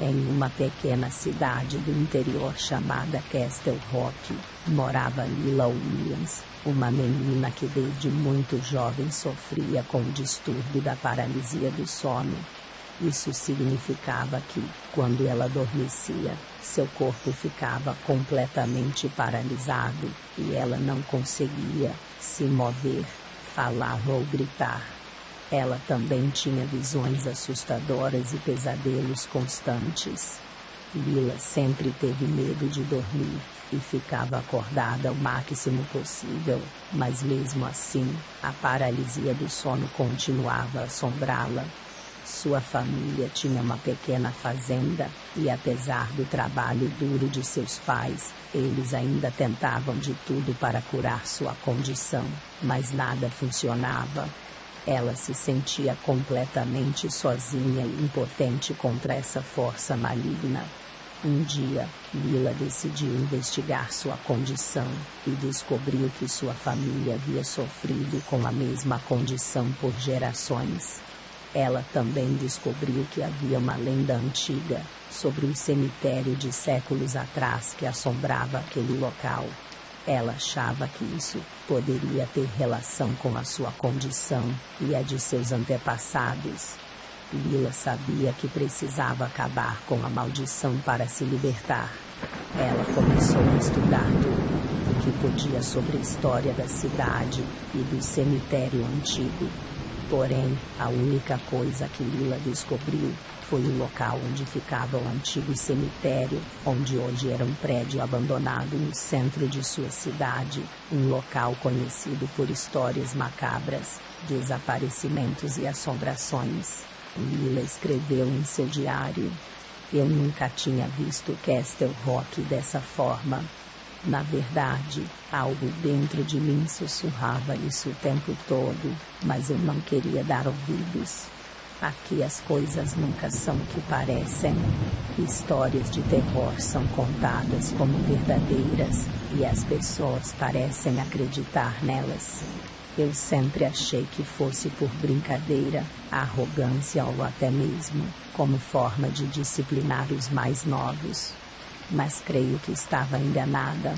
Em uma pequena cidade do interior chamada Castle Rock, morava Lila Williams, uma menina que desde muito jovem sofria com o distúrbio da paralisia do sono. Isso significava que, quando ela adormecia, seu corpo ficava completamente paralisado e ela não conseguia se mover, falar ou gritar. Ela também tinha visões assustadoras e pesadelos constantes. Lila sempre teve medo de dormir e ficava acordada o máximo possível, mas mesmo assim, a paralisia do sono continuava a assombrá-la. Sua família tinha uma pequena fazenda e, apesar do trabalho duro de seus pais, eles ainda tentavam de tudo para curar sua condição, mas nada funcionava. Ela se sentia completamente sozinha e impotente contra essa força maligna. Um dia, Lila decidiu investigar sua condição e descobriu que sua família havia sofrido com a mesma condição por gerações. Ela também descobriu que havia uma lenda antiga sobre um cemitério de séculos atrás que assombrava aquele local. Ela achava que isso poderia ter relação com a sua condição e a de seus antepassados. Lila sabia que precisava acabar com a maldição para se libertar. Ela começou a estudar tudo o que podia sobre a história da cidade e do cemitério antigo. Porém, a única coisa que Lila descobriu foi o local onde ficava o antigo cemitério, onde hoje era um prédio abandonado no centro de sua cidade, um local conhecido por histórias macabras, desaparecimentos e assombrações. Lila escreveu em seu diário: "Eu nunca tinha visto Castle Rock dessa forma. Na verdade, algo dentro de mim sussurrava isso o tempo todo, mas eu não queria dar ouvidos. Aqui as coisas nunca são o que parecem. Histórias de terror são contadas como verdadeiras e as pessoas parecem acreditar nelas. Eu sempre achei que fosse por brincadeira, arrogância ou até mesmo como forma de disciplinar os mais novos. Mas creio que estava enganada."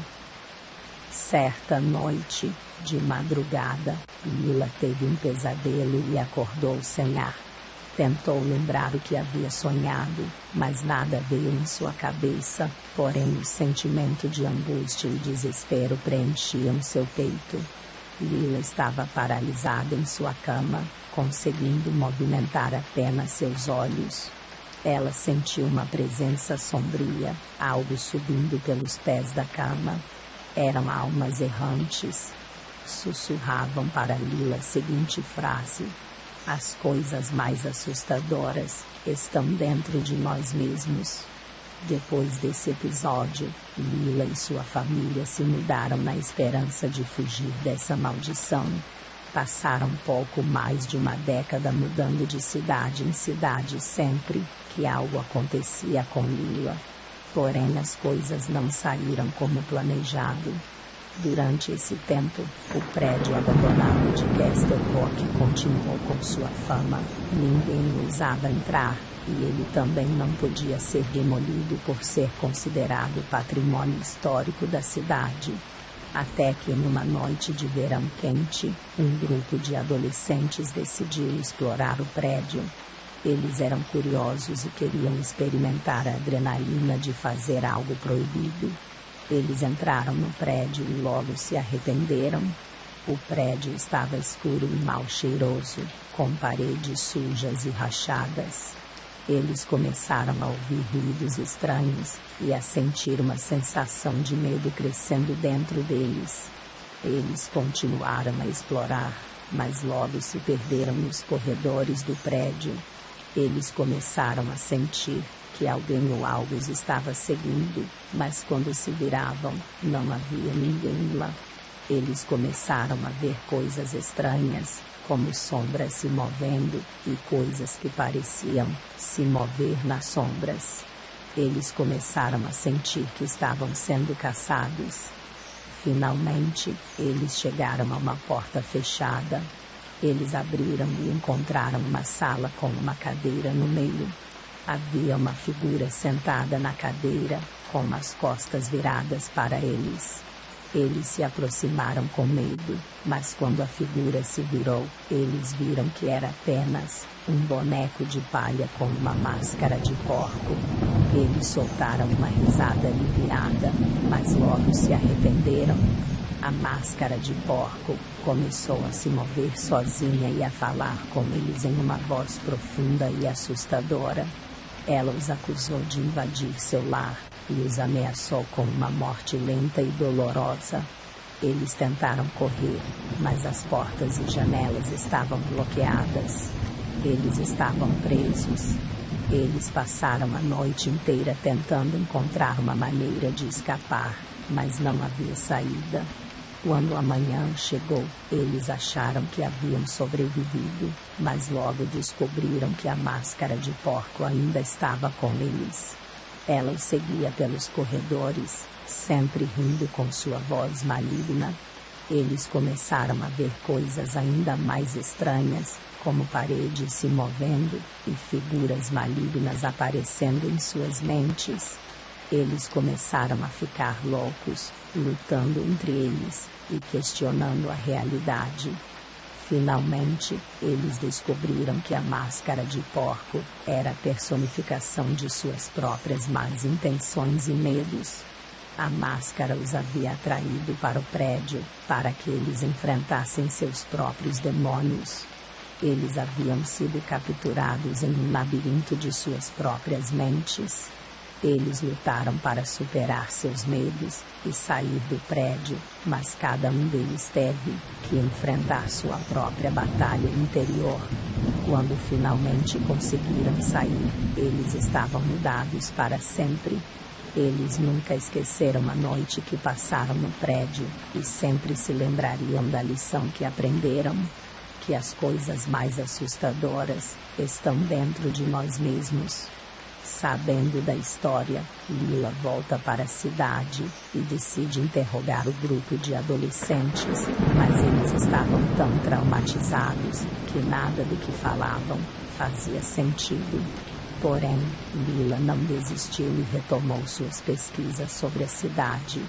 Certa noite, de madrugada, Lila teve um pesadelo e acordou sem ar. Tentou lembrar o que havia sonhado, mas nada veio em sua cabeça, porém o sentimento de angústia e desespero preenchiam seu peito. Lila estava paralisada em sua cama, conseguindo movimentar apenas seus olhos. Ela sentiu uma presença sombria, algo subindo pelos pés da cama. Eram almas errantes. Sussurravam para Lila a seguinte frase: "As coisas mais assustadoras estão dentro de nós mesmos." Depois desse episódio, Lila e sua família se mudaram na esperança de fugir dessa maldição. Passaram pouco mais de uma década mudando de cidade em cidade sempre que algo acontecia com Lila. Porém, as coisas não saíram como planejado. Durante esse tempo, o prédio abandonado de Castle Rock continuou com sua fama. Ninguém ousava entrar, e ele também não podia ser demolido por ser considerado patrimônio histórico da cidade. Até que, numa noite de verão quente, um grupo de adolescentes decidiu explorar o prédio. Eles eram curiosos e queriam experimentar a adrenalina de fazer algo proibido. Eles entraram no prédio e logo se arrependeram. O prédio estava escuro e mal cheiroso, com paredes sujas e rachadas. Eles começaram a ouvir ruídos estranhos e a sentir uma sensação de medo crescendo dentro deles. Eles continuaram a explorar, mas logo se perderam nos corredores do prédio. Eles começaram a sentir que alguém ou algo os estava seguindo, mas quando se viravam, não havia ninguém lá. Eles começaram a ver coisas estranhas, como sombras se movendo e coisas que pareciam se mover nas sombras. Eles começaram a sentir que estavam sendo caçados. Finalmente, eles chegaram a uma porta fechada. Eles abriram e encontraram uma sala com uma cadeira no meio. Havia uma figura sentada na cadeira, com as costas viradas para eles. Eles se aproximaram com medo, mas quando a figura se virou, eles viram que era apenas um boneco de palha com uma máscara de porco. Eles soltaram uma risada aliviada, mas logo se arrependeram. A máscara de porco começou a se mover sozinha e a falar com eles em uma voz profunda e assustadora. Ela os acusou de invadir seu lar e os ameaçou com uma morte lenta e dolorosa. Eles tentaram correr, mas as portas e janelas estavam bloqueadas. Eles estavam presos. Eles passaram a noite inteira tentando encontrar uma maneira de escapar, mas não havia saída. Quando a manhã chegou, eles acharam que haviam sobrevivido, mas logo descobriram que a máscara de porco ainda estava com eles. Ela os seguia pelos corredores, sempre rindo com sua voz maligna. Eles começaram a ver coisas ainda mais estranhas, como paredes se movendo e figuras malignas aparecendo em suas mentes. Eles começaram a ficar loucos, lutando entre eles e questionando a realidade. Finalmente, eles descobriram que a máscara de porco era a personificação de suas próprias más intenções e medos. A máscara os havia atraído para o prédio, para que eles enfrentassem seus próprios demônios. Eles haviam sido capturados em um labirinto de suas próprias mentes. Eles lutaram para superar seus medos e sair do prédio, mas cada um deles teve que enfrentar sua própria batalha interior. Quando finalmente conseguiram sair, eles estavam mudados para sempre. Eles nunca esqueceram a noite que passaram no prédio e sempre se lembrariam da lição que aprenderam, que as coisas mais assustadoras estão dentro de nós mesmos. Sabendo da história, Lila volta para a cidade e decide interrogar o grupo de adolescentes, mas eles estavam tão traumatizados que nada do que falavam fazia sentido. Porém, Lila não desistiu e retomou suas pesquisas sobre a cidade.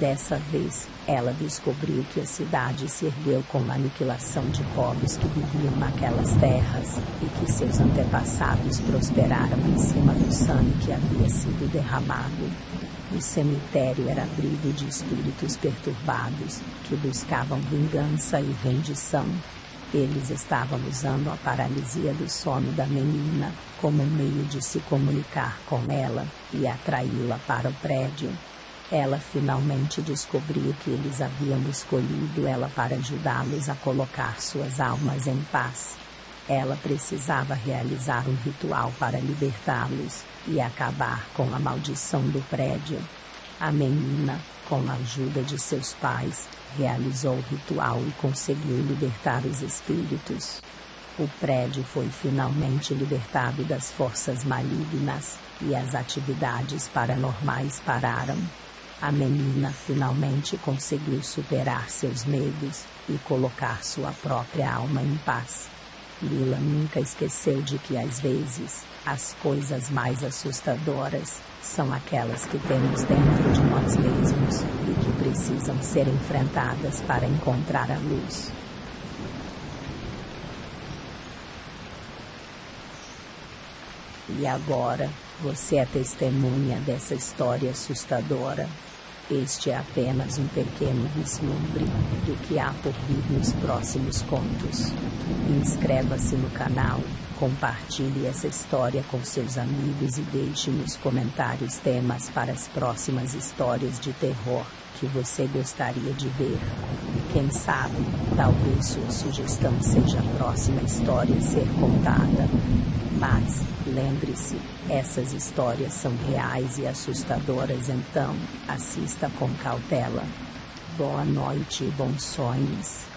Dessa vez, ela descobriu que a cidade se ergueu com a aniquilação de povos que viviam naquelas terras e que seus antepassados prosperaram em cima do sangue que havia sido derramado. O cemitério era abrigo de espíritos perturbados que buscavam vingança e rendição. Eles estavam usando a paralisia do sono da menina como um meio de se comunicar com ela e atraí-la para o prédio. Ela finalmente descobriu que eles haviam escolhido ela para ajudá-los a colocar suas almas em paz. Ela precisava realizar um ritual para libertá-los e acabar com a maldição do prédio. A menina, com a ajuda de seus pais, realizou o ritual e conseguiu libertar os espíritos. O prédio foi finalmente libertado das forças malignas e as atividades paranormais pararam. A menina finalmente conseguiu superar seus medos e colocar sua própria alma em paz. Lila nunca esqueceu de que às vezes as coisas mais assustadoras são aquelas que temos dentro de nós mesmos e que precisam ser enfrentadas para encontrar a luz. E agora, você é testemunha dessa história assustadora. Este é apenas um pequeno vislumbre do que há por vir nos próximos contos. Inscreva-se no canal, compartilhe essa história com seus amigos e deixe nos comentários temas para as próximas histórias de terror que você gostaria de ver. Quem sabe, talvez sua sugestão seja a próxima história a ser contada. Mas, lembre-se, essas histórias são reais e assustadoras, então assista com cautela. Boa noite e bons sonhos.